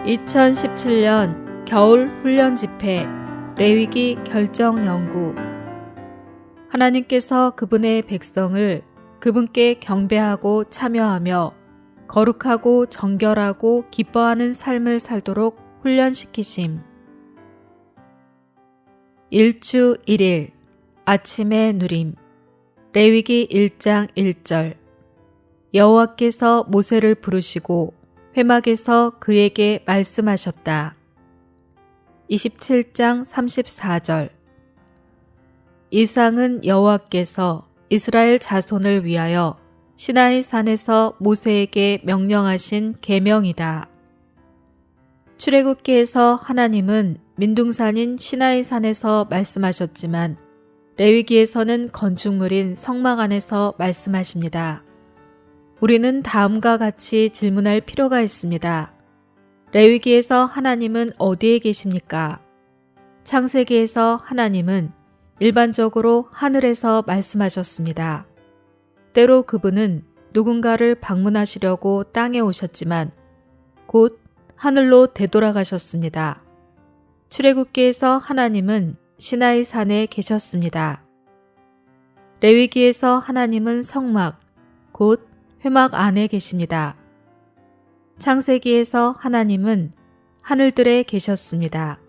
2017년 겨울 훈련 집회 레위기 결정 연구. 하나님께서 그분의 백성을 그분께 경배하고 참여하며 거룩하고 정결하고 기뻐하는 삶을 살도록 훈련시키심. 일주 1일 아침의 누림. 레위기 1장 1절. 여호와께서 모세를 부르시고 회막에서 그에게 말씀하셨다. 27장 34절. 이상은 여호와께서 이스라엘 자손을 위하여 시나이 산에서 모세에게 명령하신 계명이다. 출애굽기에서 하나님은 민둥산인 시나이 산에서 말씀하셨지만 레위기에서는 건축물인 성막 안에서 말씀하십니다. 우리는 다음과 같이 질문할 필요가 있습니다. 레위기에서 하나님은 어디에 계십니까? 창세기에서 하나님은 일반적으로 하늘에서 말씀하셨습니다. 때로 그분은 누군가를 방문하시려고 땅에 오셨지만 곧 하늘로 되돌아가셨습니다. 출애굽기에서 하나님은 시나이 산에 계셨습니다. 레위기에서 하나님은 성막, 곧 회막 안에 계십니다. 창세기에서 하나님은 하늘들에 계셨습니다.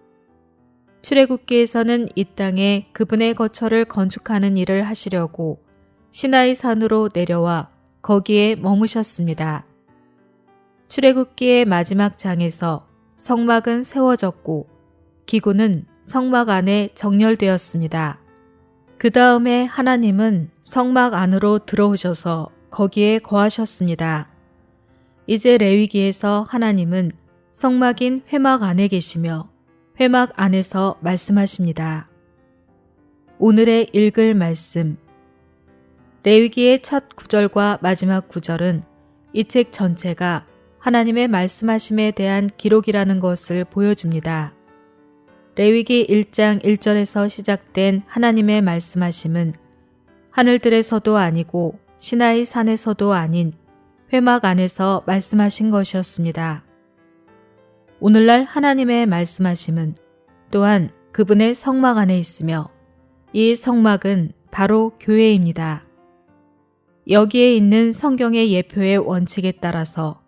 출애굽기에서는 이 땅에 그분의 거처를 건축하는 일을 하시려고 시나이 산으로 내려와 거기에 머무셨습니다. 출애굽기의 마지막 장에서 성막은 세워졌고 기구는 성막 안에 정렬되었습니다. 그 다음에 하나님은 성막 안으로 들어오셔서 거기에 거하셨습니다. 이제 레위기에서 하나님은 성막인 회막 안에 계시며 회막 안에서 말씀하십니다. 오늘의 읽을 말씀. 레위기의 첫 구절과 마지막 구절은 이 책 전체가 하나님의 말씀하심에 대한 기록이라는 것을 보여줍니다. 레위기 1장 1절에서 시작된 하나님의 말씀하심은 하늘들에서도 아니고 시나이 산에서도 아닌 회막 안에서 말씀하신 것이었습니다. 오늘날 하나님의 말씀하심은 또한 그분의 성막 안에 있으며 이 성막은 바로 교회입니다. 여기에 있는 성경의 예표의 원칙에 따라서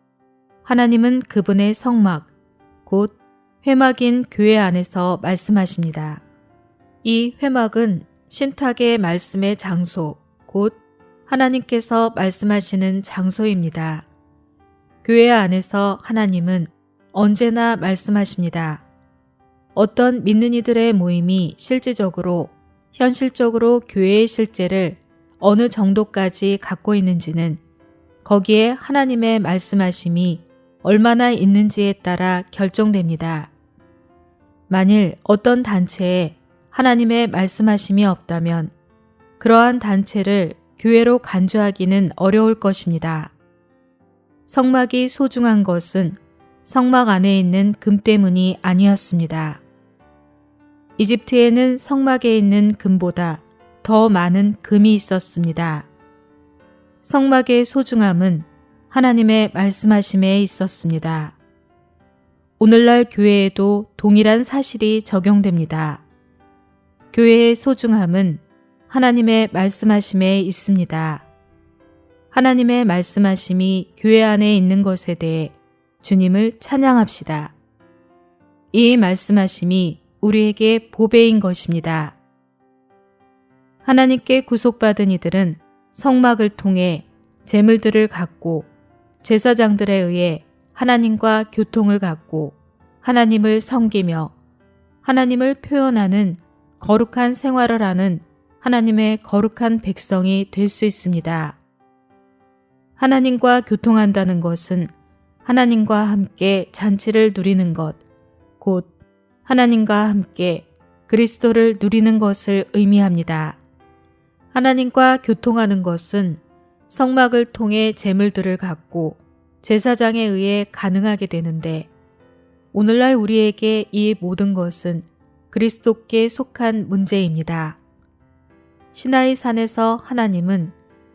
하나님은 그분의 성막, 곧 회막인 교회 안에서 말씀하십니다. 이 회막은 신탁의 말씀의 장소, 곧 하나님께서 말씀하시는 장소입니다. 교회 안에서 하나님은 언제나 말씀하십니다. 어떤 믿는 이들의 모임이 실질적으로, 현실적으로 교회의 실제를 어느 정도까지 갖고 있는지는 거기에 하나님의 말씀하심이 얼마나 있는지에 따라 결정됩니다. 만일 어떤 단체에 하나님의 말씀하심이 없다면 그러한 단체를 교회로 간주하기는 어려울 것입니다. 성막이 소중한 것은 성막 안에 있는 금 때문이 아니었습니다. 이집트에는 성막에 있는 금보다 더 많은 금이 있었습니다. 성막의 소중함은 하나님의 말씀하심에 있었습니다. 오늘날 교회에도 동일한 사실이 적용됩니다. 교회의 소중함은 하나님의 말씀하심에 있습니다. 하나님의 말씀하심이 교회 안에 있는 것에 대해 주님을 찬양합시다. 이 말씀하심이 우리에게 보배인 것입니다. 하나님께 구속받은 이들은 성막을 통해 제물들을 갖고 제사장들에 의해 하나님과 교통을 갖고 하나님을 섬기며 하나님을 표현하는 거룩한 생활을 하는 하나님의 거룩한 백성이 될 수 있습니다. 하나님과 교통한다는 것은 하나님과 함께 잔치를 누리는 것, 곧 하나님과 함께 그리스도를 누리는 것을 의미합니다. 하나님과 교통하는 것은 성막을 통해 제물들을 갖고 제사장에 의해 가능하게 되는데 오늘날 우리에게 이 모든 것은 그리스도께 속한 문제입니다. 시나이 산에서 하나님은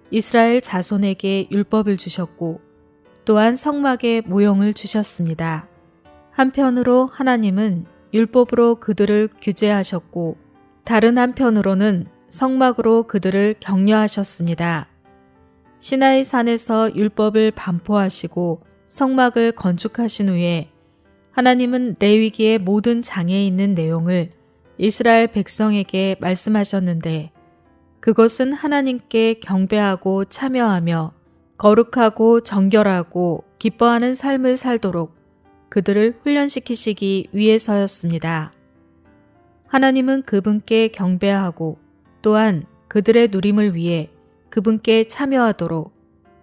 이스라엘 자손에게 율법을 주셨고 또한 성막의 모형을 주셨습니다. 한편으로 하나님은 율법으로 그들을 규제하셨고 다른 한편으로는 성막으로 그들을 격려하셨습니다. 시나이 산에서 율법을 반포하시고 성막을 건축하신 후에 하나님은 레위기의 모든 장에 있는 내용을 이스라엘 백성에게 말씀하셨는데 그것은 하나님께 경배하고 참여하며 거룩하고 정결하고 기뻐하는 삶을 살도록 그들을 훈련시키시기 위해서였습니다. 하나님은 그분께 경배하고 또한 그들의 누림을 위해 그분께 참여하도록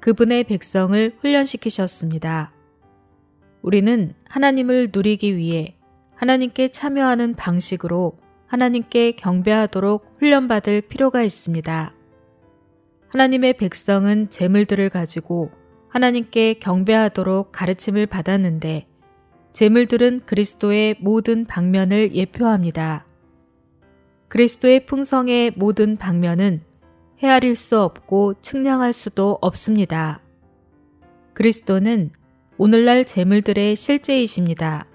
그분의 백성을 훈련시키셨습니다. 우리는 하나님을 누리기 위해 하나님께 참여하는 방식으로 하나님께 경배하도록 훈련받을 필요가 있습니다. 하나님의 백성은 제물들을 가지고 하나님께 경배하도록 가르침을 받았는데 제물들은 그리스도의 모든 방면을 예표합니다. 그리스도의 풍성의 모든 방면은 헤아릴 수 없고 측량할 수도 없습니다. 그리스도는 오늘날 제물들의 실제이십니다.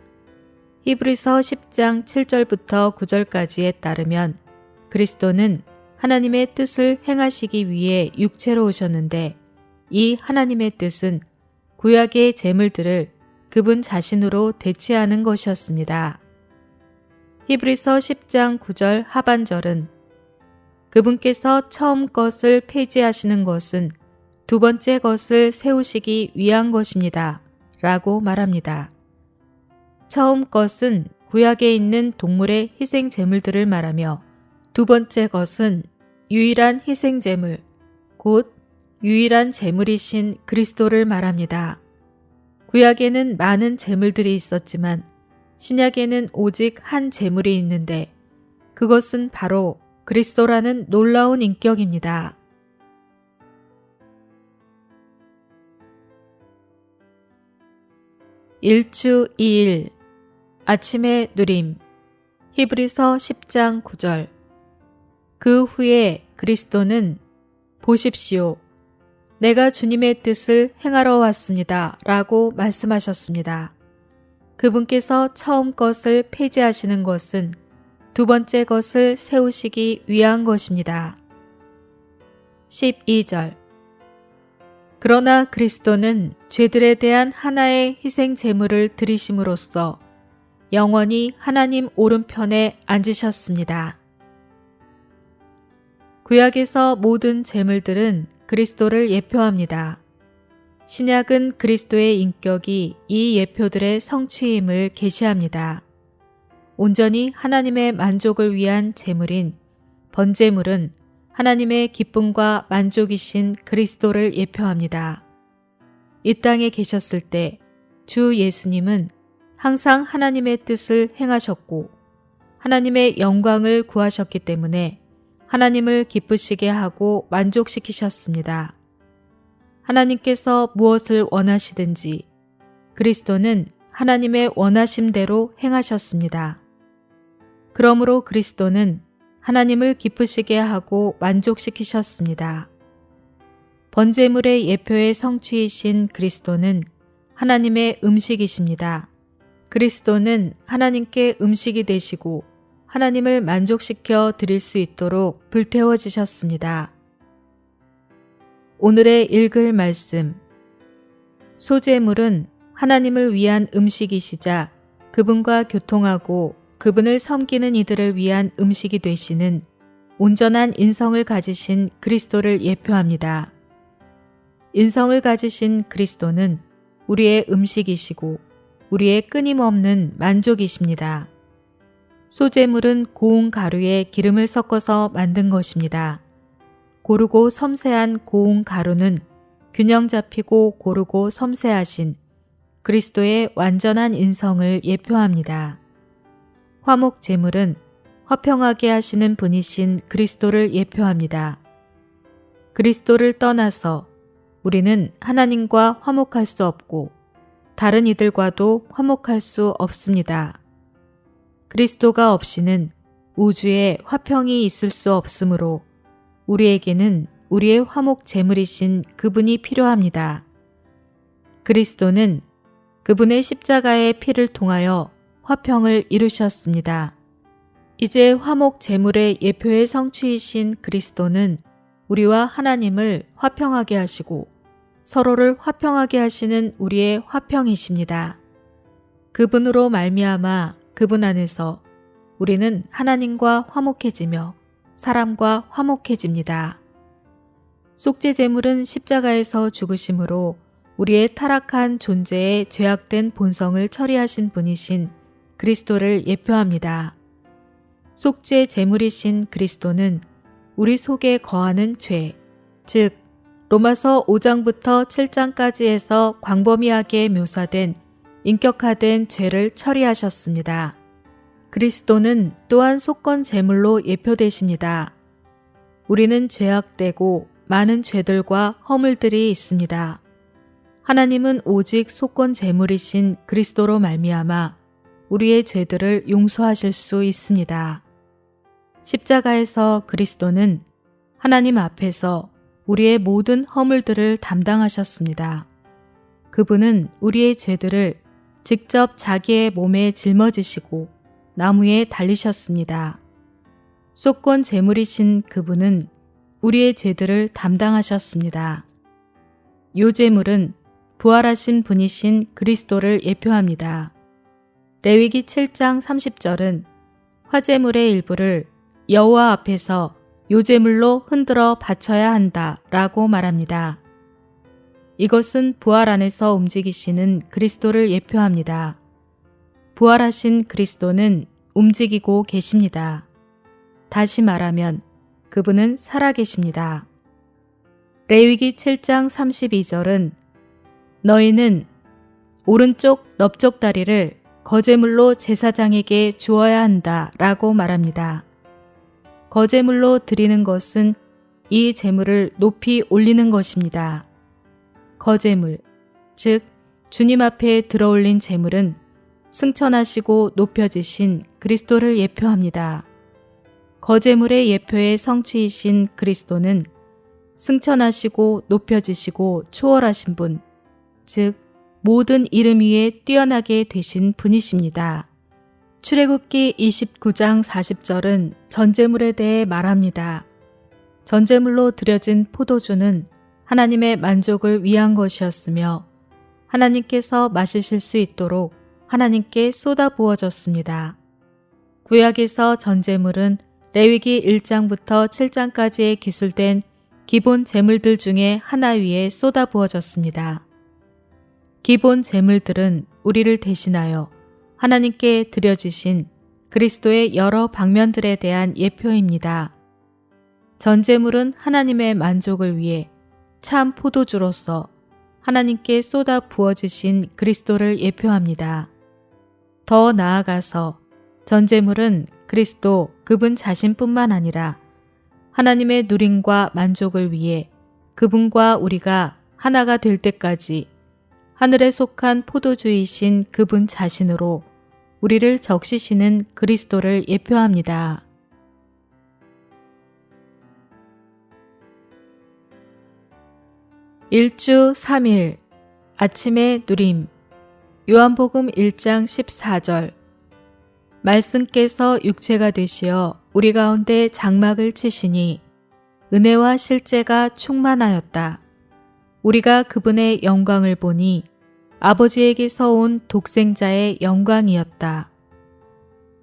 히브리서 10장 7절부터 9절까지에 따르면 그리스도는 하나님의 뜻을 행하시기 위해 육체로 오셨는데 이 하나님의 뜻은 구약의 제물들을 그분 자신으로 대체하는 것이었습니다. 히브리서 10장 9절 하반절은 그분께서 처음 것을 폐지하시는 것은 두 번째 것을 세우시기 위한 것입니다. 라고 말합니다. 처음 것은 구약에 있는 동물의 희생 제물들을 말하며 두 번째 것은 유일한 희생 제물, 곧 유일한 제물이신 그리스도를 말합니다. 구약에는 많은 제물들이 있었지만 신약에는 오직 한 제물이 있는데 그것은 바로 그리스도라는 놀라운 인격입니다. 일주 2일 아침의 누림 히브리서 10장 9절 그 후에 그리스도는 보십시오. 내가 주님의 뜻을 행하러 왔습니다. 라고 말씀하셨습니다. 그분께서 처음 것을 폐지하시는 것은 두 번째 것을 세우시기 위한 것입니다. 12절 그러나 그리스도는 죄들에 대한 하나의 희생 제물을 드리심으로써 영원히 하나님 오른편에 앉으셨습니다. 구약에서 모든 제물들은 그리스도를 예표합니다. 신약은 그리스도의 인격이 이 예표들의 성취임을 계시합니다. 온전히 하나님의 만족을 위한 제물인 번제물은 하나님의 기쁨과 만족이신 그리스도를 예표합니다. 이 땅에 계셨을 때 주 예수님은 항상 하나님의 뜻을 행하셨고 하나님의 영광을 구하셨기 때문에 하나님을 기쁘시게 하고 만족시키셨습니다. 하나님께서 무엇을 원하시든지 그리스도는 하나님의 원하심대로 행하셨습니다. 그러므로 그리스도는 하나님을 기쁘시게 하고 만족시키셨습니다. 번제물의 예표의 성취이신 그리스도는 하나님의 음식이십니다. 그리스도는 하나님께 음식이 되시고 하나님을 만족시켜 드릴 수 있도록 불태워지셨습니다. 오늘의 읽을 말씀 소제물은 하나님을 위한 음식이시자 그분과 교통하고 그분을 섬기는 이들을 위한 음식이 되시는 온전한 인성을 가지신 그리스도를 예표합니다. 인성을 가지신 그리스도는 우리의 음식이시고 우리의 끊임없는 만족이십니다. 소제물은 고운 가루에 기름을 섞어서 만든 것입니다. 고르고 섬세한 고운 가루는 균형 잡히고 고르고 섬세하신 그리스도의 완전한 인성을 예표합니다. 화목 제물은 화평하게 하시는 분이신 그리스도를 예표합니다. 그리스도를 떠나서 우리는 하나님과 화목할 수 없고 다른 이들과도 화목할 수 없습니다. 그리스도가 없이는 우주에 화평이 있을 수 없으므로 우리에게는 우리의 화목 제물이신 그분이 필요합니다. 그리스도는 그분의 십자가의 피를 통하여 화평을 이루셨습니다. 이제 화목 제물의 예표의 성취이신 그리스도는 우리와 하나님을 화평하게 하시고 서로를 화평하게 하시는 우리의 화평이십니다. 그분으로 말미암아 그분 안에서 우리는 하나님과 화목해지며 사람과 화목해집니다. 속죄 제물은 십자가에서 죽으심으로 우리의 타락한 존재의 죄악된 본성을 처리하신 분이신 그리스도를 예표합니다. 속죄 제물이신 그리스도는 우리 속에 거하는 죄, 즉 로마서 5장부터 7장까지에서 광범위하게 묘사된 인격화된 죄를 처리하셨습니다. 그리스도는 또한 속건 제물로 예표되십니다. 우리는 죄악되고 많은 죄들과 허물들이 있습니다. 하나님은 오직 속건 제물이신 그리스도로 말미암아 우리의 죄들을 용서하실 수 있습니다. 십자가에서 그리스도는 하나님 앞에서 우리의 모든 허물들을 담당하셨습니다. 그분은 우리의 죄들을 직접 자기의 몸에 짊어지시고 나무에 달리셨습니다. 속건 제물이신 그분은 우리의 죄들을 담당하셨습니다. 요 제물은 부활하신 분이신 그리스도를 예표합니다. 레위기 7장 30절은 화제물의 일부를 여호와 앞에서 요제물로 흔들어 바쳐야 한다 라고 말합니다. 이것은 부활 안에서 움직이시는 그리스도를 예표합니다. 부활하신 그리스도는 움직이고 계십니다. 다시 말하면 그분은 살아계십니다. 레위기 7장 32절은 너희는 오른쪽 넓적다리를 거제물로 제사장에게 주어야 한다 라고 말합니다. 거제물로 드리는 것은 이 제물을 높이 올리는 것입니다. 거제물, 즉 주님 앞에 들어올린 제물은 승천하시고 높여지신 그리스도를 예표합니다. 거제물의 예표의 성취이신 그리스도는 승천하시고 높여지시고 초월하신 분, 즉 모든 이름 위에 뛰어나게 되신 분이십니다. 출애굽기 29장 40절은 전제물에 대해 말합니다. 전제물로 드려진 포도주는 하나님의 만족을 위한 것이었으며 하나님께서 마시실 수 있도록 하나님께 쏟아 부어졌습니다. 구약에서 전제물은 레위기 1장부터 7장까지에 기술된 기본 제물들 중에 하나 위에 쏟아 부어졌습니다. 기본 제물들은 우리를 대신하여 하나님께 드려지신 그리스도의 여러 방면들에 대한 예표입니다. 전제물은 하나님의 만족을 위해 참 포도주로서 하나님께 쏟아 부어지신 그리스도를 예표합니다. 더 나아가서 전제물은 그리스도 그분 자신뿐만 아니라 하나님의 누림과 만족을 위해 그분과 우리가 하나가 될 때까지 하늘에 속한 포도주이신 그분 자신으로 우리를 적시시는 그리스도를 예표합니다. 일주 3일 아침의 누림 요한복음 1장 14절 말씀께서 육체가 되시어 우리 가운데 장막을 치시니 은혜와 실제가 충만하였다. 우리가 그분의 영광을 보니 아버지에게서 온 독생자의 영광이었다.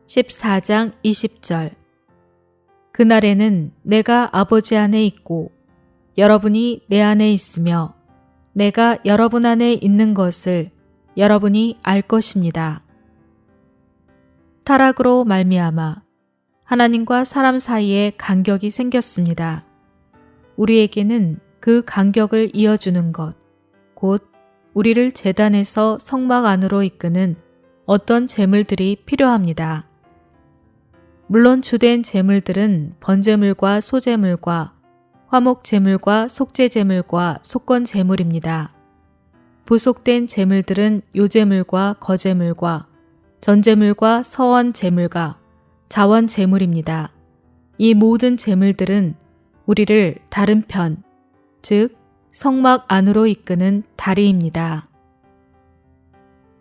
14장 20절 그날에는 내가 아버지 안에 있고 여러분이 내 안에 있으며 내가 여러분 안에 있는 것을 여러분이 알 것입니다. 타락으로 말미암아 하나님과 사람 사이에 간격이 생겼습니다. 우리에게는 그 간격을 이어주는 것, 곧 우리를 제단에서 성막 안으로 이끄는 어떤 제물들이 필요합니다. 물론 주된 제물들은 번제물과 소제물과 화목 제물과 속죄 제물과 속건 제물입니다. 부속된 제물들은 요제물과 거제물과 전제물과 서원 제물과 자원 제물입니다. 이 모든 제물들은 우리를 다른 편, 즉 성막 안으로 이끄는 다리입니다.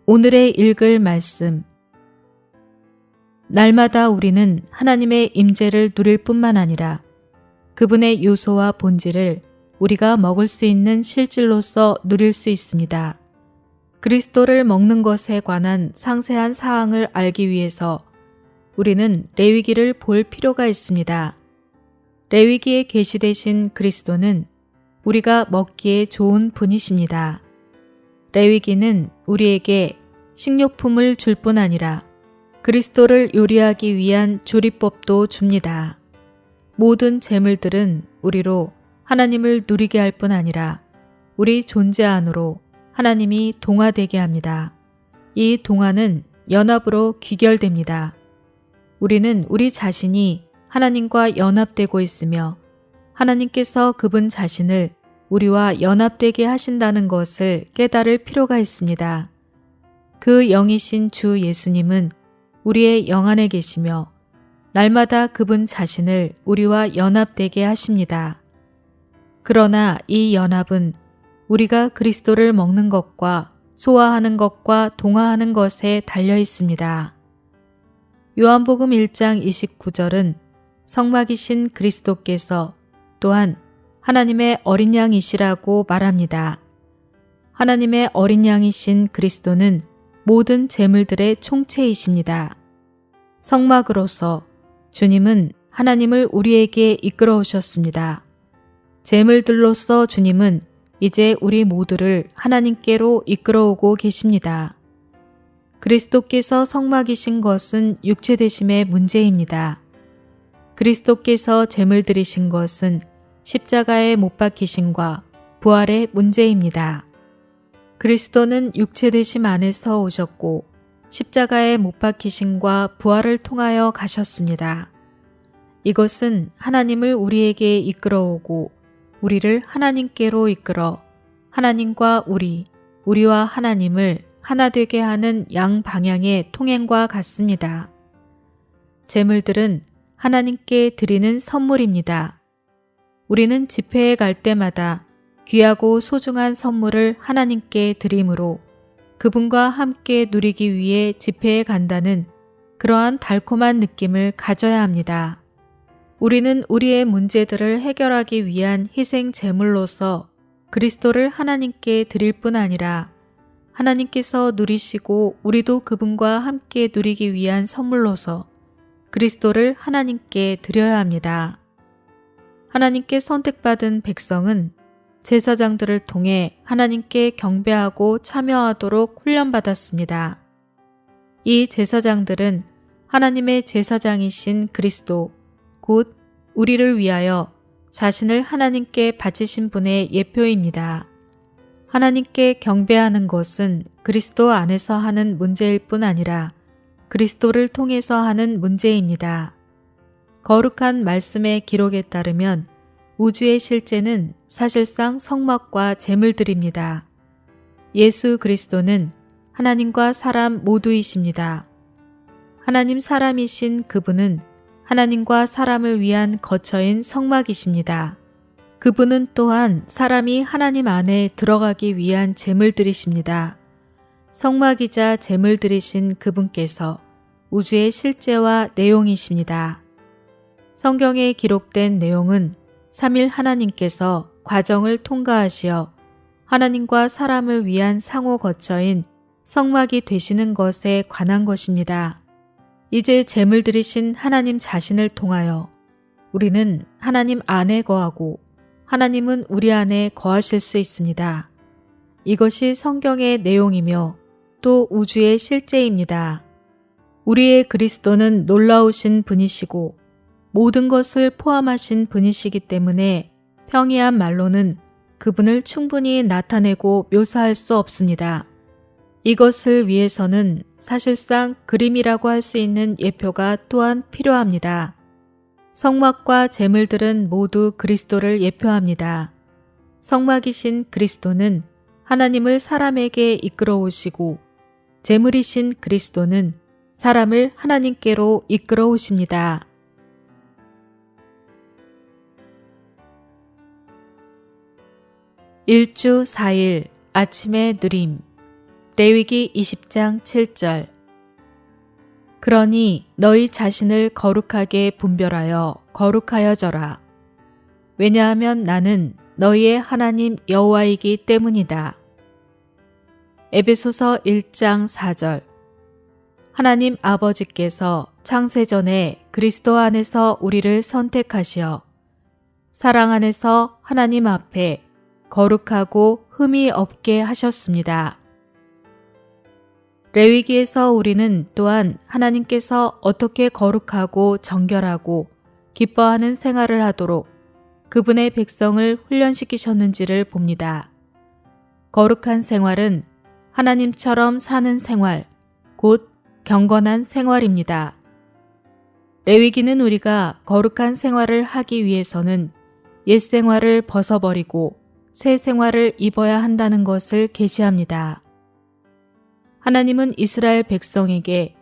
오늘의 읽을 말씀. 날마다 우리는 하나님의 임재를 누릴 뿐만 아니라 그분의 요소와 본질을 우리가 먹을 수 있는 실질로서 누릴 수 있습니다. 그리스도를 먹는 것에 관한 상세한 사항을 알기 위해서 우리는 레위기를 볼 필요가 있습니다. 레위기에 계시되신 그리스도는 우리가 먹기에 좋은 분이십니다. 레위기는 우리에게 식료품을 줄 뿐 아니라 그리스도를 요리하기 위한 조리법도 줍니다. 모든 재물들은 우리로 하나님을 누리게 할 뿐 아니라 우리 존재 안으로 하나님이 동화되게 합니다. 이 동화는 연합으로 귀결됩니다. 우리는 우리 자신이 하나님과 연합되고 있으며 하나님께서 그분 자신을 우리와 연합되게 하신다는 것을 깨달을 필요가 있습니다. 그 영이신 주 예수님은 우리의 영 안에 계시며 날마다 그분 자신을 우리와 연합되게 하십니다. 그러나 이 연합은 우리가 그리스도를 먹는 것과 소화하는 것과 동화하는 것에 달려 있습니다. 요한복음 1장 29절은 성막이신 그리스도께서 또한 하나님의 어린 양이시라고 말합니다. 하나님의 어린 양이신 그리스도는 모든 재물들의 총체이십니다. 성막으로서 주님은 하나님을 우리에게 이끌어 오셨습니다. 재물들로서 주님은 이제 우리 모두를 하나님께로 이끌어 오고 계십니다. 그리스도께서 성막이신 것은 육체되심의 문제입니다. 그리스도께서 재물들이신 것은 십자가에 못 박히심과 부활의 문제입니다. 그리스도는 육체되심 안에서 오셨고 십자가에 못 박히심과 부활을 통하여 가셨습니다. 이것은 하나님을 우리에게 이끌어오고 우리를 하나님께로 이끌어 하나님과 우리와 하나님을 하나 되게 하는 양방향의 통행과 같습니다. 재물들은 하나님께 드리는 선물입니다. 우리는 집회에 갈 때마다 귀하고 소중한 선물을 하나님께 드림으로 그분과 함께 누리기 위해 집회에 간다는 그러한 달콤한 느낌을 가져야 합니다. 우리는 우리의 문제들을 해결하기 위한 희생 제물로서 그리스도를 하나님께 드릴 뿐 아니라 하나님께서 누리시고 우리도 그분과 함께 누리기 위한 선물로서 그리스도를 하나님께 드려야 합니다. 하나님께 선택받은 백성은 제사장들을 통해 하나님께 경배하고 참여하도록 훈련받았습니다. 이 제사장들은 하나님의 제사장이신 그리스도, 곧 우리를 위하여 자신을 하나님께 바치신 분의 예표입니다. 하나님께 경배하는 것은 그리스도 안에서 하는 문제일 뿐 아니라 그리스도를 통해서 하는 문제입니다. 거룩한 말씀의 기록에 따르면 우주의 실제는 사실상 성막과 제물들입니다. 예수 그리스도는 하나님과 사람 모두이십니다. 하나님 사람이신 그분은 하나님과 사람을 위한 거처인 성막이십니다. 그분은 또한 사람이 하나님 안에 들어가기 위한 제물들이십니다. 성막이자 제물들이신 그분께서 우주의 실제와 내용이십니다. 성경에 기록된 내용은 삼일 하나님께서 과정을 통과하시어 하나님과 사람을 위한 상호 거처인 성막이 되시는 것에 관한 것입니다. 이제 제물들이신 하나님 자신을 통하여 우리는 하나님 안에 거하고 하나님은 우리 안에 거하실 수 있습니다. 이것이 성경의 내용이며 또 우주의 실제입니다. 우리의 그리스도는 놀라우신 분이시고 모든 것을 포함하신 분이시기 때문에 평이한 말로는 그분을 충분히 나타내고 묘사할 수 없습니다. 이것을 위해서는 사실상 그림이라고 할 수 있는 예표가 또한 필요합니다. 성막과 제물들은 모두 그리스도를 예표합니다. 성막이신 그리스도는 하나님을 사람에게 이끌어 오시고 제물이신 그리스도는 사람을 하나님께로 이끌어 오십니다. 일주 4일 아침의 누림. 레위기 20장 7절. 그러니 너희 자신을 거룩하게 분별하여 거룩하여져라. 왜냐하면 나는 너희의 하나님 여호와이기 때문이다. 에베소서 1장 4절. 하나님 아버지께서 창세전에 그리스도 안에서 우리를 선택하시어 사랑 안에서 하나님 앞에 거룩하고 흠이 없게 하셨습니다. 레위기에서 우리는 또한 하나님께서 어떻게 거룩하고 정결하고 기뻐하는 생활을 하도록 그분의 백성을 훈련시키셨는지를 봅니다. 거룩한 생활은 하나님처럼 사는 생활, 곧 경건한 생활입니다. 레위기는 우리가 거룩한 생활을 하기 위해서는 옛 생활을 벗어버리고 새 생활을 입어야 한다는 것을 계시합니다. 하나님은 이스라엘 백성에게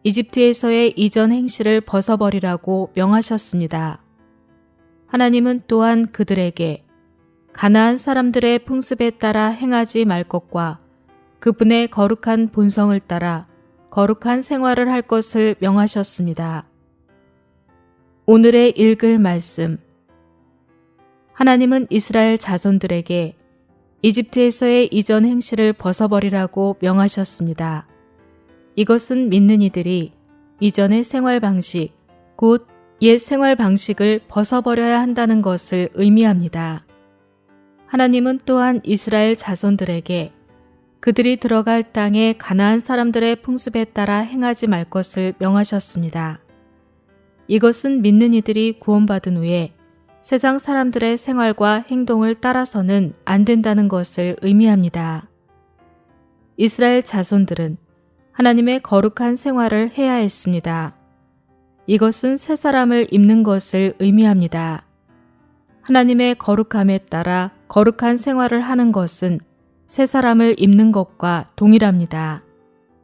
이집트에서의 이전 행실을 벗어버리라고 명하셨습니다. 하나님은 또한 그들에게 가나안 사람들의 풍습에 따라 행하지 말 것과 그분의 거룩한 본성을 따라 거룩한 생활을 할 것을 명하셨습니다. 오늘의 읽을 말씀. 하나님은 이스라엘 자손들에게 이집트에서의 이전 행실을 벗어버리라고 명하셨습니다. 이것은 믿는 이들이 이전의 생활 방식, 곧 옛 생활 방식을 벗어버려야 한다는 것을 의미합니다. 하나님은 또한 이스라엘 자손들에게 그들이 들어갈 땅에 가나안 사람들의 풍습에 따라 행하지 말 것을 명하셨습니다. 이것은 믿는 이들이 구원받은 후에 세상 사람들의 생활과 행동을 따라서는 안 된다는 것을 의미합니다. 이스라엘 자손들은 하나님의 거룩한 생활을 해야 했습니다. 이것은 새 사람을 입는 것을 의미합니다. 하나님의 거룩함에 따라 거룩한 생활을 하는 것은 새 사람을 입는 것과 동일합니다.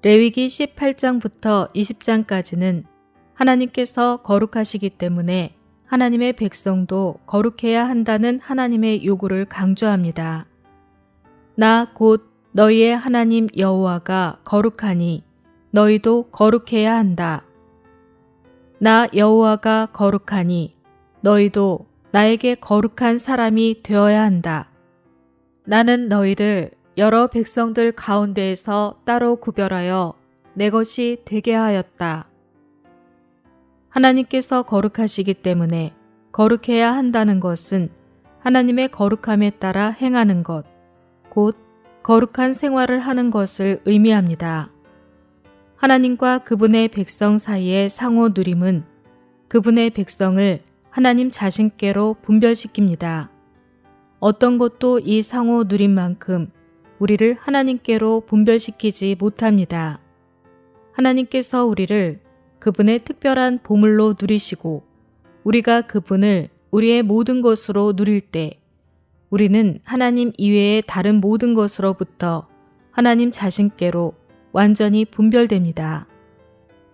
레위기 18장부터 20장까지는 하나님께서 거룩하시기 때문에 하나님의 백성도 거룩해야 한다는 하나님의 요구를 강조합니다. 나 곧 너희의 하나님 여호와가 거룩하니 너희도 거룩해야 한다. 나 여호와가 거룩하니 너희도 나에게 거룩한 사람이 되어야 한다. 나는 너희를 여러 백성들 가운데에서 따로 구별하여 내 것이 되게 하였다. 하나님께서 거룩하시기 때문에 거룩해야 한다는 것은 하나님의 거룩함에 따라 행하는 것, 곧 거룩한 생활을 하는 것을 의미합니다. 하나님과 그분의 백성 사이의 상호 누림은 그분의 백성을 하나님 자신께로 분별시킵니다. 어떤 것도 이 상호 누림만큼 우리를 하나님께로 분별시키지 못합니다. 하나님께서 우리를 그분의 특별한 보물로 누리시고 우리가 그분을 우리의 모든 것으로 누릴 때 우리는 하나님 이외의 다른 모든 것으로부터 하나님 자신께로 완전히 분별됩니다.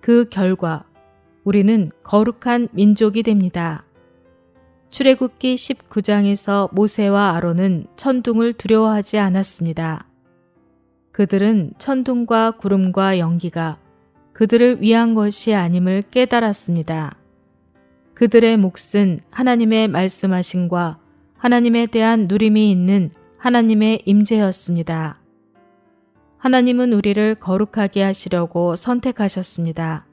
그 결과 우리는 거룩한 민족이 됩니다. 출애굽기 19장에서 모세와 아론은 천둥을 두려워하지 않았습니다. 그들은 천둥과 구름과 연기가 그들을 위한 것이 아님을 깨달았습니다. 그들의 몫은 하나님의 말씀하심과 하나님에 대한 누림이 있는 하나님의 임재였습니다. 하나님은 우리를 거룩하게 하시려고 선택하셨습니다.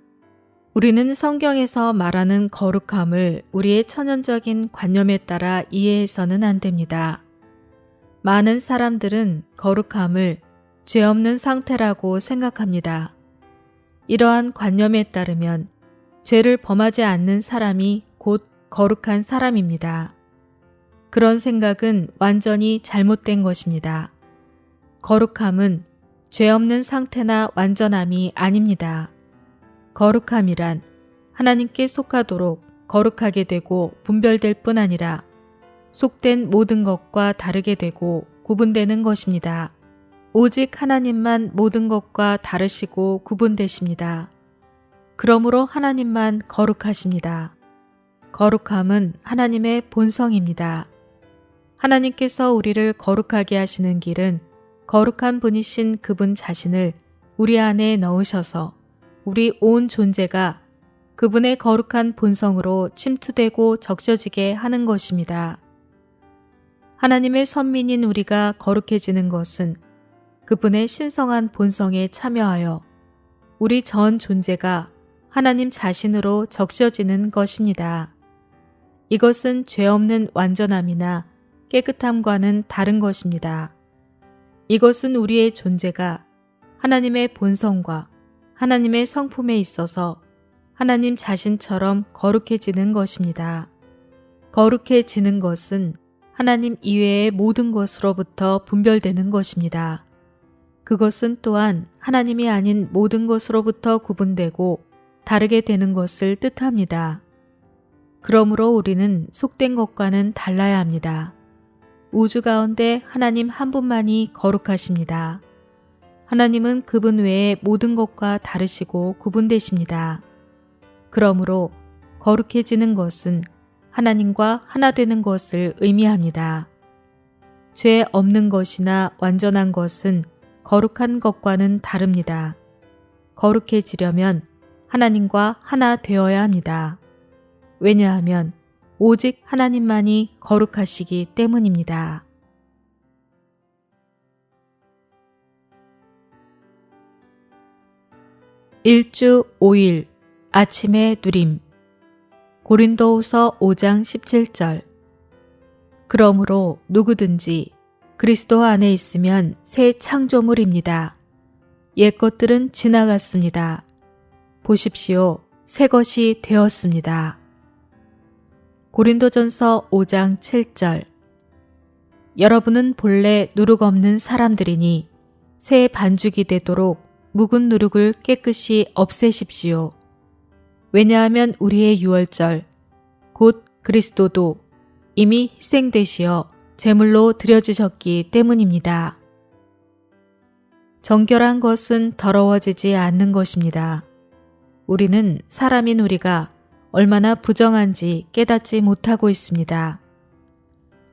우리는 성경에서 말하는 거룩함을 우리의 천연적인 관념에 따라 이해해서는 안 됩니다. 많은 사람들은 거룩함을 죄 없는 상태라고 생각합니다. 이러한 관념에 따르면 죄를 범하지 않는 사람이 곧 거룩한 사람입니다. 그런 생각은 완전히 잘못된 것입니다. 거룩함은 죄 없는 상태나 완전함이 아닙니다. 거룩함이란 하나님께 속하도록 거룩하게 되고 분별될 뿐 아니라 속된 모든 것과 다르게 되고 구분되는 것입니다. 오직 하나님만 모든 것과 다르시고 구분되십니다. 그러므로 하나님만 거룩하십니다. 거룩함은 하나님의 본성입니다. 하나님께서 우리를 거룩하게 하시는 길은 거룩한 분이신 그분 자신을 우리 안에 넣으셔서 우리 온 존재가 그분의 거룩한 본성으로 침투되고 적셔지게 하는 것입니다. 하나님의 선민인 우리가 거룩해지는 것은 그분의 신성한 본성에 참여하여 우리 전 존재가 하나님 자신으로 적셔지는 것입니다. 이것은 죄 없는 완전함이나 깨끗함과는 다른 것입니다. 이것은 우리의 존재가 하나님의 본성과 하나님의 성품에 있어서 하나님 자신처럼 거룩해지는 것입니다. 거룩해지는 것은 하나님 이외의 모든 것으로부터 분별되는 것입니다. 그것은 또한 하나님이 아닌 모든 것으로부터 구분되고 다르게 되는 것을 뜻합니다. 그러므로 우리는 속된 것과는 달라야 합니다. 우주 가운데 하나님 한 분만이 거룩하십니다. 하나님은 그분 외의 모든 것과 다르시고 구분되십니다. 그러므로 거룩해지는 것은 하나님과 하나 되는 것을 의미합니다. 죄 없는 것이나 완전한 것은 거룩한 것과는 다릅니다. 거룩해지려면 하나님과 하나 되어야 합니다. 왜냐하면 오직 하나님만이 거룩하시기 때문입니다. 일주 5일 아침의 누림. 고린도후서 5장 17절. 그러므로 누구든지 그리스도 안에 있으면 새 창조물입니다. 옛 것들은 지나갔습니다. 보십시오. 새 것이 되었습니다. 고린도전서 5장 7절. 여러분은 본래 누룩 없는 사람들이니 새 반죽이 되도록 묵은 누룩을 깨끗이 없애십시오. 왜냐하면 우리의 유월절, 곧 그리스도도 이미 희생되시어 제물로 드려지셨기 때문입니다. 정결한 것은 더러워지지 않는 것입니다. 우리는 사람인 우리가 얼마나 부정한지 깨닫지 못하고 있습니다.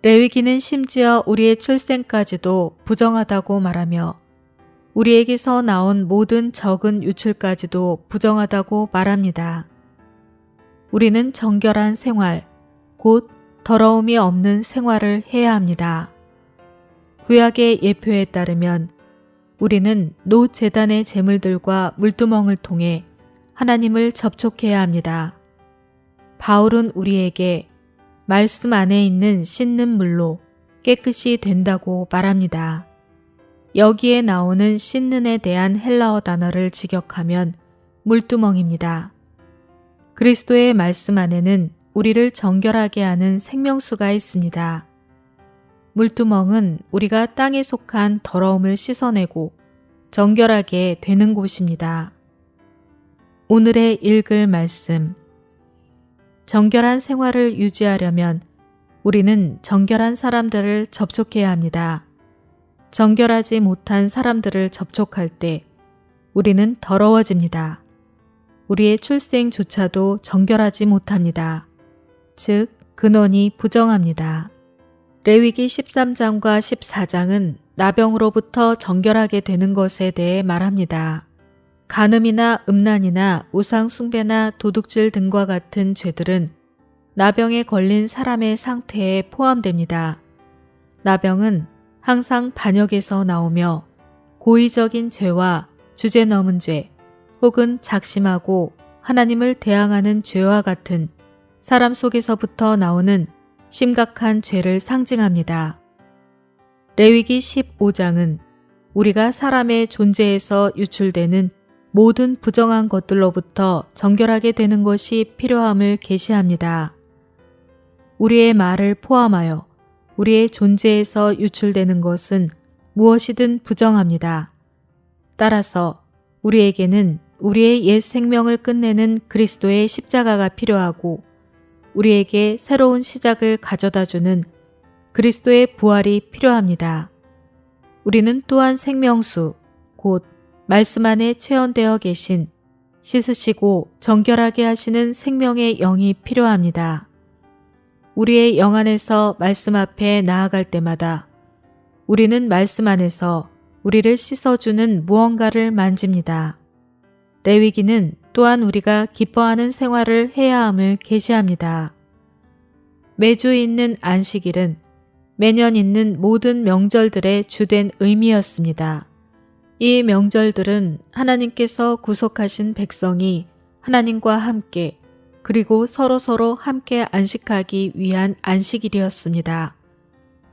레위기는 심지어 우리의 출생까지도 부정하다고 말하며 우리에게서 나온 모든 적은 유출까지도 부정하다고 말합니다. 우리는 정결한 생활, 곧 더러움이 없는 생활을 해야 합니다. 구약의 예표에 따르면 우리는 노 제단의 제물들과 물두멍을 통해 하나님을 접촉해야 합니다. 바울은 우리에게 말씀 안에 있는 씻는 물로 깨끗이 된다고 말합니다. 여기에 나오는 씻는에 대한 헬라어 단어를 직역하면 물두멍입니다. 그리스도의 말씀 안에는 우리를 정결하게 하는 생명수가 있습니다. 물두멍은 우리가 땅에 속한 더러움을 씻어내고 정결하게 되는 곳입니다. 오늘의 읽을 말씀. 정결한 생활을 유지하려면 우리는 정결한 사람들을 접촉해야 합니다. 정결하지 못한 사람들을 접촉할 때 우리는 더러워집니다. 우리의 출생조차도 정결하지 못합니다. 즉, 근원이 부정합니다. 레위기 13장과 14장은 나병으로부터 정결하게 되는 것에 대해 말합니다. 간음이나 음란이나 우상 숭배나 도둑질 등과 같은 죄들은 나병에 걸린 사람의 상태에 포함됩니다. 나병은 항상 반역에서 나오며 고의적인 죄와 주제 넘은 죄 혹은 작심하고 하나님을 대항하는 죄와 같은 사람 속에서부터 나오는 심각한 죄를 상징합니다. 레위기 15장은 우리가 사람의 존재에서 유출되는 모든 부정한 것들로부터 정결하게 되는 것이 필요함을 계시합니다. 우리의 말을 포함하여 우리의 존재에서 유출되는 것은 무엇이든 부정합니다. 따라서 우리에게는 우리의 옛 생명을 끝내는 그리스도의 십자가가 필요하고 우리에게 새로운 시작을 가져다주는 그리스도의 부활이 필요합니다. 우리는 또한 생명수, 곧 말씀 안에 체현되어 계신 씻으시고 정결하게 하시는 생명의 영이 필요합니다. 우리의 영 안에서 말씀 앞에 나아갈 때마다 우리는 말씀 안에서 우리를 씻어주는 무언가를 만집니다. 레위기는 또한 우리가 기뻐하는 생활을 해야 함을 계시합니다. 매주 있는 안식일은 매년 있는 모든 명절들의 주된 의미였습니다. 이 명절들은 하나님께서 구속하신 백성이 하나님과 함께 그리고 서로서로 함께 안식하기 위한 안식일이었습니다.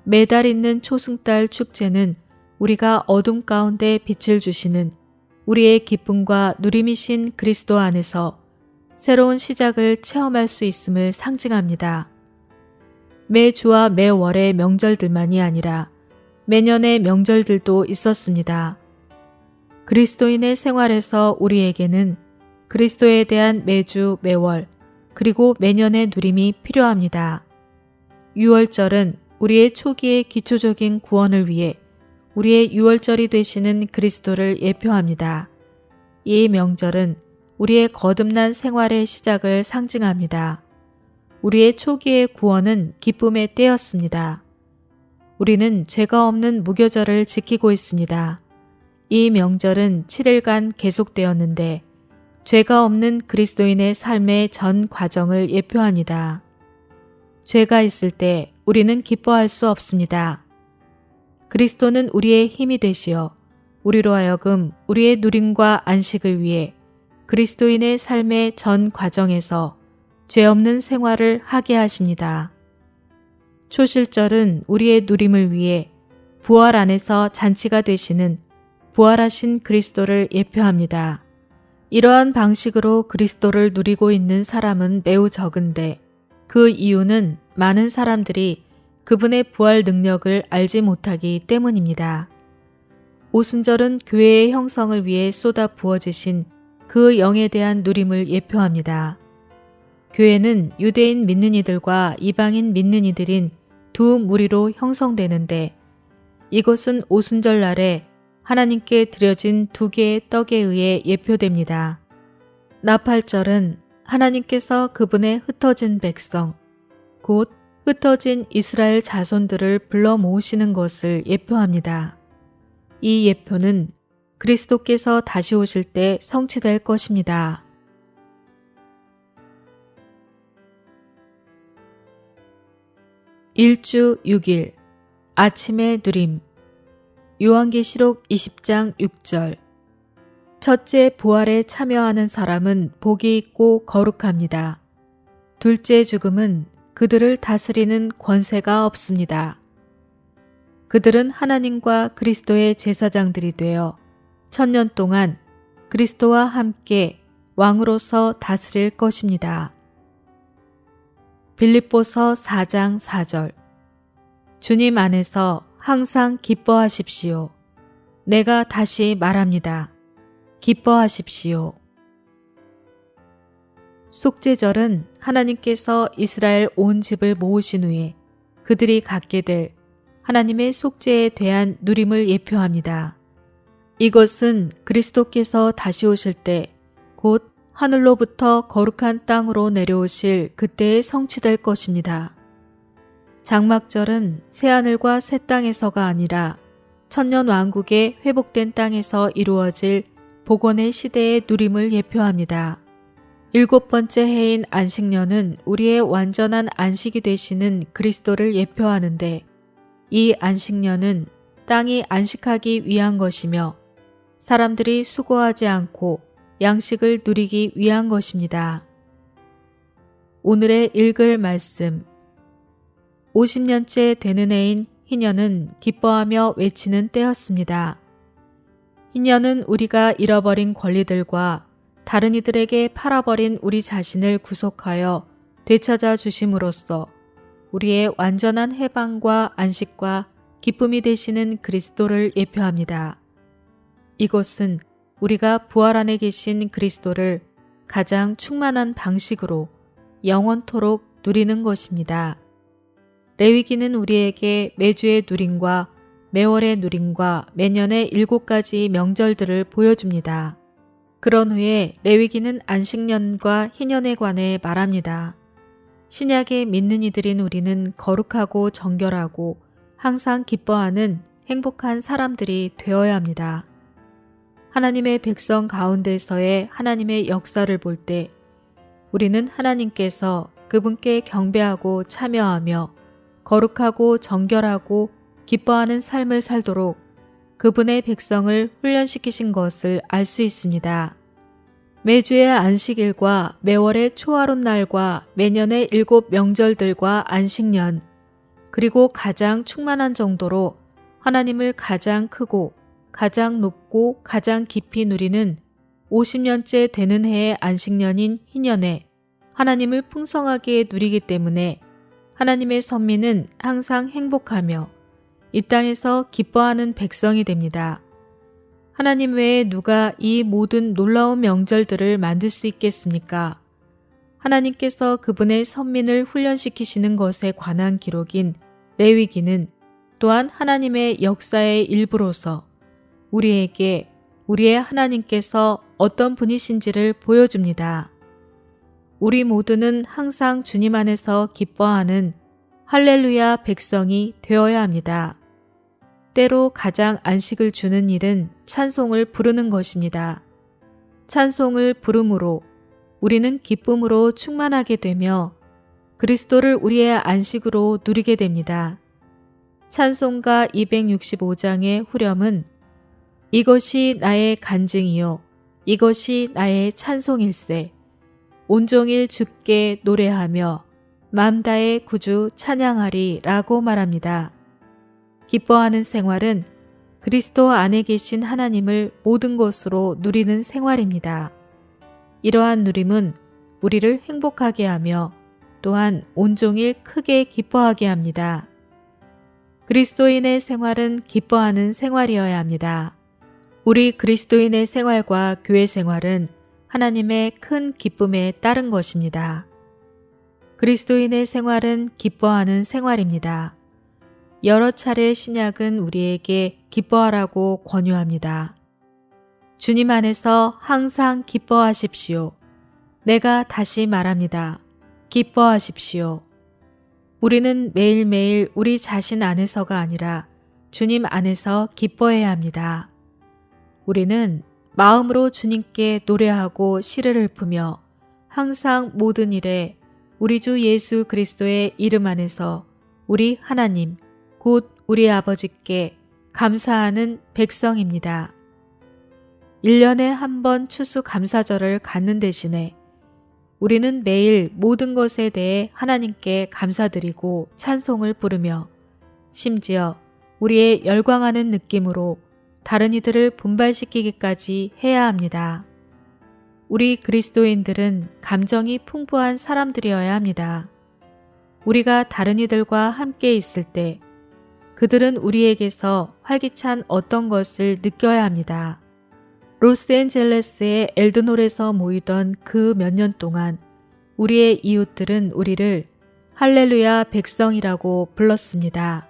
매달 있는 초승달 축제는 우리가 어둠 가운데 빛을 주시는 우리의 기쁨과 누림이신 그리스도 안에서 새로운 시작을 체험할 수 있음을 상징합니다. 매주와 매월의 명절들만이 아니라 매년의 명절들도 있었습니다. 그리스도인의 생활에서 우리에게는 그리스도에 대한 매주, 매월, 그리고 매년의 누림이 필요합니다. 유월절은 우리의 초기의 기초적인 구원을 위해 우리의 유월절이 되시는 그리스도를 예표합니다. 이 명절은 우리의 거듭난 생활의 시작을 상징합니다. 우리의 초기의 구원은 기쁨의 때였습니다. 우리는 죄가 없는 무교절을 지키고 있습니다. 이 명절은 7일간 계속되었는데 죄가 없는 그리스도인의 삶의 전 과정을 예표합니다. 죄가 있을 때 우리는 기뻐할 수 없습니다. 그리스도는 우리의 힘이 되시어 우리로 하여금 우리의 누림과 안식을 위해 그리스도인의 삶의 전 과정에서 죄 없는 생활을 하게 하십니다. 초실절은 우리의 누림을 위해 부활 안에서 잔치가 되시는 부활하신 그리스도를 예표합니다. 이러한 방식으로 그리스도를 누리고 있는 사람은 매우 적은데 그 이유는 많은 사람들이 그분의 부활 능력을 알지 못하기 때문입니다. 오순절은 교회의 형성을 위해 쏟아 부어지신 그 영에 대한 누림을 예표합니다. 교회는 유대인 믿는 이들과 이방인 믿는 이들인 두 무리로 형성되는데 이것은 오순절 날에 하나님께 드려진 두 개의 떡에 의해 예표됩니다. 나팔절은 하나님께서 그분의 흩어진 백성, 곧 흩어진 이스라엘 자손들을 불러 모으시는 것을 예표합니다. 이 예표는 그리스도께서 다시 오실 때 성취될 것입니다. 일주 6일 아침의 누림 요한계시록 20장 6절 첫째 부활에 참여하는 사람은 복이 있고 거룩합니다. 둘째 죽음은 그들을 다스리는 권세가 없습니다. 그들은 하나님과 그리스도의 제사장들이 되어 1000년 동안 그리스도와 함께 왕으로서 다스릴 것입니다. 빌립보서 4장 4절 주님 안에서 항상 기뻐하십시오. 내가 다시 말합니다. 기뻐하십시오. 속죄절은 하나님께서 이스라엘 온 집을 모으신 후에 그들이 갖게 될 하나님의 속죄에 대한 누림을 예표합니다. 이것은 그리스도께서 다시 오실 때 곧 하늘로부터 거룩한 땅으로 내려오실 그때에 성취될 것입니다. 장막절은 새하늘과 새 땅에서가 아니라 천년 왕국의 회복된 땅에서 이루어질 복원의 시대의 누림을 예표합니다. 7번째 해인 안식년은 우리의 완전한 안식이 되시는 그리스도를 예표하는데 이 안식년은 땅이 안식하기 위한 것이며 사람들이 수고하지 않고 양식을 누리기 위한 것입니다. 오늘의 읽을 말씀 50년째 되는 해인 희년은 기뻐하며 외치는 때였습니다. 희년은 우리가 잃어버린 권리들과 다른 이들에게 팔아버린 우리 자신을 구속하여 되찾아 주심으로써 우리의 완전한 해방과 안식과 기쁨이 되시는 그리스도를 예표합니다. 이것은 우리가 부활 안에 계신 그리스도를 가장 충만한 방식으로 영원토록 누리는 것입니다. 레위기는 우리에게 매주의 누림과 매월의 누림과 매년의 7가지 명절들을 보여줍니다. 그런 후에 레위기는 안식년과 희년에 관해 말합니다. 신약에 믿는 이들인 우리는 거룩하고 정결하고 항상 기뻐하는 행복한 사람들이 되어야 합니다. 하나님의 백성 가운데서의 하나님의 역사를 볼 때 우리는 하나님께서 그분께 경배하고 참여하며 거룩하고 정결하고 기뻐하는 삶을 살도록 그분의 백성을 훈련시키신 것을 알 수 있습니다. 매주의 안식일과 매월의 초하룻날과 매년의 7 명절들과 안식년, 그리고 가장 충만한 정도로 하나님을 가장 크고 가장 높고 가장 깊이 누리는 50년째 되는 해의 안식년인 희년에 하나님을 풍성하게 누리기 때문에 하나님의 선민은 항상 행복하며 이 땅에서 기뻐하는 백성이 됩니다. 하나님 외에 누가 이 모든 놀라운 명절들을 만들 수 있겠습니까? 하나님께서 그분의 선민을 훈련시키시는 것에 관한 기록인 레위기는 또한 하나님의 역사의 일부로서 우리에게 우리의 하나님께서 어떤 분이신지를 보여줍니다. 우리 모두는 항상 주님 안에서 기뻐하는 할렐루야 백성이 되어야 합니다. 때로 가장 안식을 주는 일은 찬송을 부르는 것입니다. 찬송을 부름으로 우리는 기쁨으로 충만하게 되며 그리스도를 우리의 안식으로 누리게 됩니다. 찬송가 265장의 후렴은 이것이 나의 간증이요 이것이 나의 찬송일세 온종일 주께 노래하며 맘 다해 구주 찬양하리 라고 말합니다. 기뻐하는 생활은 그리스도 안에 계신 하나님을 모든 것으로 누리는 생활입니다. 이러한 누림은 우리를 행복하게 하며 또한 온종일 크게 기뻐하게 합니다. 그리스도인의 생활은 기뻐하는 생활이어야 합니다. 우리 그리스도인의 생활과 교회 생활은 하나님의 큰 기쁨에 따른 것입니다. 그리스도인의 생활은 기뻐하는 생활입니다. 여러 차례 신약은 우리에게 기뻐하라고 권유합니다. 주님 안에서 항상 기뻐하십시오. 내가 다시 말합니다. 기뻐하십시오. 우리는 매일매일 우리 자신 안에서가 아니라 주님 안에서 기뻐해야 합니다. 우리는 마음으로 주님께 노래하고 시를 읊으며 항상 모든 일에 우리 주 예수 그리스도의 이름 안에서 우리 하나님, 곧 우리 아버지께 감사하는 백성입니다. 1년에 한 번 추수감사절을 갖는 대신에 우리는 매일 모든 것에 대해 하나님께 감사드리고 찬송을 부르며 심지어 우리의 열광하는 느낌으로 다른 이들을 분발시키기까지 해야 합니다. 우리 그리스도인들은 감정이 풍부한 사람들이어야 합니다. 우리가 다른 이들과 함께 있을 때 그들은 우리에게서 활기찬 어떤 것을 느껴야 합니다. 로스앤젤레스의 엘드놀에서 모이던 그 몇 년 동안 우리의 이웃들은 우리를 할렐루야 백성이라고 불렀습니다.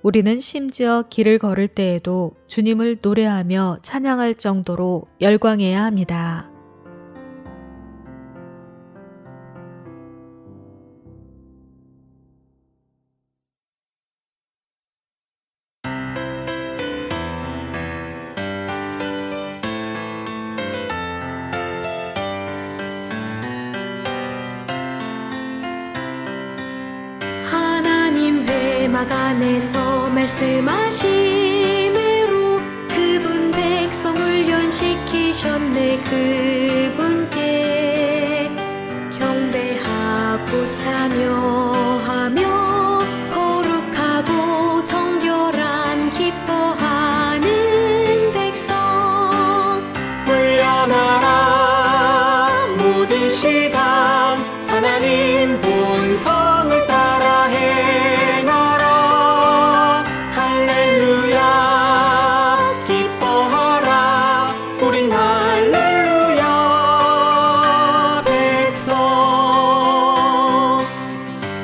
우리는 심지어 길을 걸을 때에도 주님을 노래하며 찬양할 정도로 열광해야 합니다. 하나님 회막 안에서 말씀하심으로 그분 백성 훈련시키셨네. 그분께 경배하고 참여하며 거룩하고 정결한 기뻐하는 백성 훈련하라. 모든 시간 하나님 본성을 따라 행하라. 할렐루야 기뻐하라. 우린 할렐루야 백성.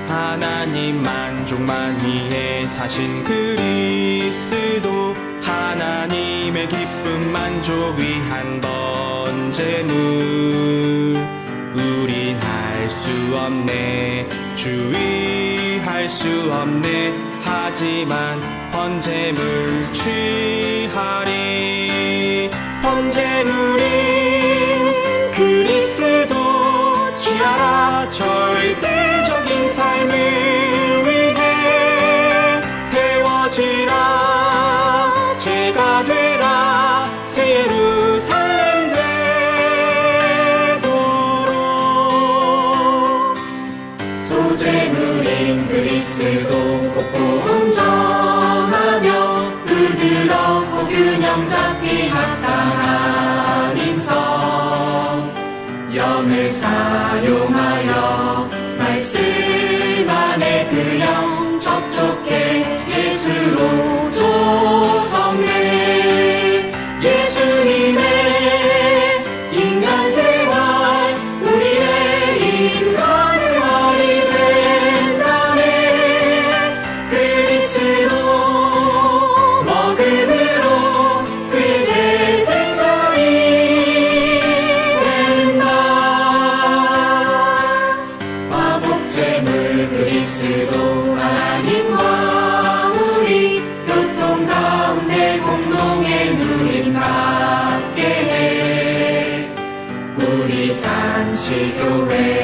하나님 만족만이해 사신 그리스도 하나님의 기쁨 만족 위한 번제물. 우린 할 수 없네 주의할 수 없네. 하지만 번제물 취하리. 번제물인 그리스도 취하라. 절대적인 삶을 위해 태워지라. 죄가 되라. 새 예루살렘 되도록. 소재물인 그리스도 복음 전하며 부드럽고 균형 잡히 합당한 인성 영을 사용하여 말씀 안에 그 영 접촉해 예수로 조성해. 예수님의 인간 생활 우리의 인간 생활이 된다네. 그리스도 먹음으로 그의 재생산이 된다. 화복제물 그리스도 하나님과 우리 교통 가운데 공동의 누림 갖게 해. 우리 잔치교회